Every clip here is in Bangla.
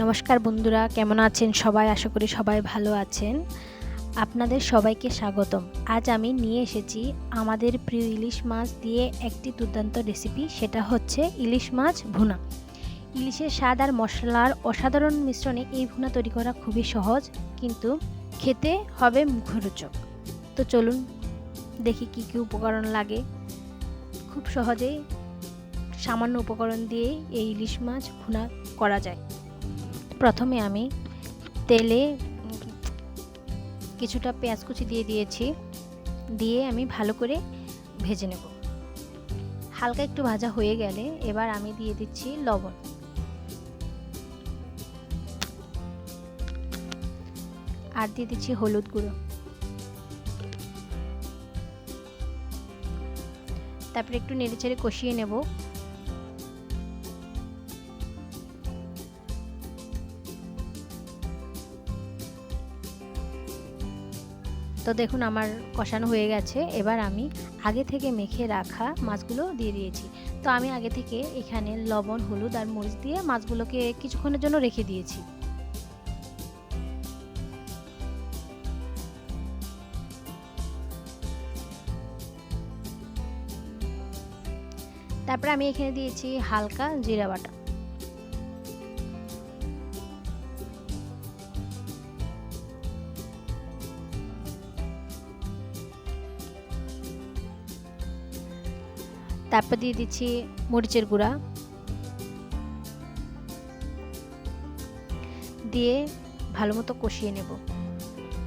নমস্কার বন্ধুরা, কেমন আছেন সবাই? আশা করি সবাই ভালো আছেন। আপনাদের সবাইকে স্বাগতম। আজ আমি নিয়ে এসেছি আমাদের প্রিয় ইলিশ মাছ দিয়ে একটি দুর্দান্ত রেসিপি, সেটা হচ্ছে ইলিশ মাছ ভুনা। ইলিশের স্বাদ আর মশলার অসাধারণ মিশ্রণে এই ভুনা তৈরি করা খুবই সহজ, কিন্তু খেতে হবে মুখরোচক। তো চলুন দেখি কি কি উপকরণ লাগে। খুব সহজেই সামান্য উপকরণ দিয়েই এই ইলিশ মাছ ভুনা করা যায়। প্রথমে আমি তেলে কিছুটা পেঁয়াজ কুচি দিয়ে দিয়েছি, দিয়ে আমি ভালো করে ভেজে নেব। হালকা একটু ভাজা হয়ে গেলে এবার আমি দিয়ে দিচ্ছি লবণ, আর দিয়ে দিচ্ছি হলুদ গুঁড়ো। তারপরে একটু নেড়েচেড়ে কষিয়ে নেব। তো দেখুন আমার কষানো হয়ে গেছে। এবার আমি আগে থেকে মেখে রাখা মাছগুলো দিয়ে দিয়েছি। তো আমি আগে থেকে এখানে লবণ, হলুদ আর মরিচ দিয়ে মাছগুলোকে কিছুক্ষণের জন্য রেখে দিয়েছি। তারপরে আমি এখানে দিয়েছি হালকা জিরা বাটা। তারপর দিয়ে দিচ্ছি মরিচের গুঁড়া, দিয়ে ভালো মতো কষিয়ে নেব।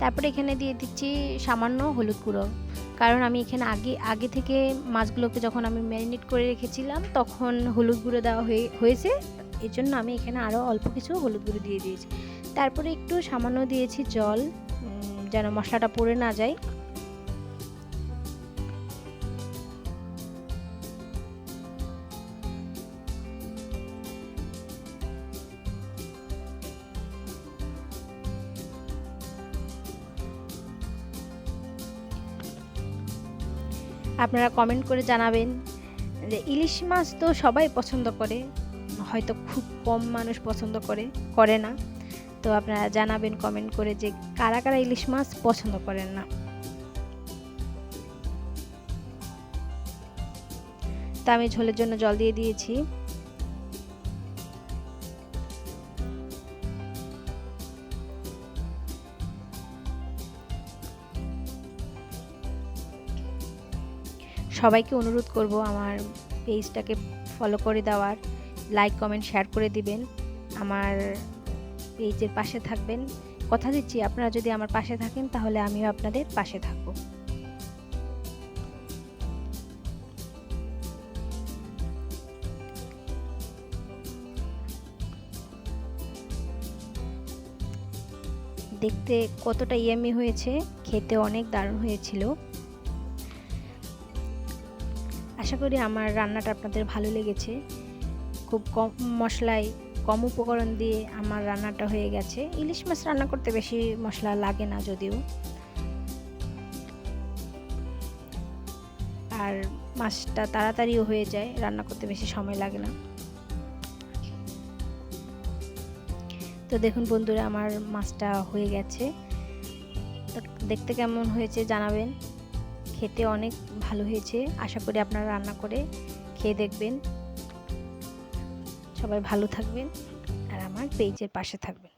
তারপরে এখানে দিয়ে দিচ্ছি সামান্য হলুদ গুঁড়ো, কারণ আমি এখানে আগে থেকে মাছগুলোকে যখন আমি ম্যারিনেট করে রেখেছিলাম তখন হলুদ গুঁড়ো দেওয়া হয়েছে, এই জন্য আমি এখানে আরও অল্প কিছু হলুদ গুঁড়ো দিয়ে দিয়েছি। তারপরে একটু সামান্য দিয়েছি জল, যেন মশলাটা পুড়ে না যায়। আপনারা কমেন্ট করে জানাবেন যে ইলিশ মাছ তো সবাই পছন্দ করে, হয়তো খুব কম মানুষ পছন্দ করে না। তো আপনারা জানাবেন কমেন্ট করে যে কারা কারা ইলিশ মাছ পছন্দ করেন না। তা আমি ঝোলের জন্য জল দিয়ে দিয়েছি। সবাইকে অনুরোধ করব আমার পেজটাকে ফলো করে দেওয়ার, লাইক কমেন্ট শেয়ার করে দিবেন, আমার পেজের পাশে থাকবেন। কথা দিচ্ছি আপনারা যদি আমার পাশে থাকেন তাহলে আমিও আপনাদের পাশে থাকব। দেখতে কতটা ইয়াম্মি হয়েছে, খেতে অনেক দারুণ হয়েছিল। আশা করি আমার রান্নাটা আপনাদের ভালো লেগেছে। খুব কম মশলায়, কম উপকরণ দিয়ে আমার রান্নাটা হয়ে গেছে। ইলিশ মাছ রান্না করতে বেশি মশলা লাগে না যদিও, আর মাছটা তাড়াতাড়িও হয়ে যায়, রান্না করতে বেশি সময় লাগে না। তো দেখুন বন্ধুরা, আমার মাছটা হয়ে গেছে। তো দেখতে কেমন হয়েছে জানাবেন। খেতে অনেক ভালো হয়েছে। আশা করি আপনারা রান্না করে খেয়ে দেখবেন। সবাই ভালো থাকবেন আর আমার পেজের পাশে থাকবেন।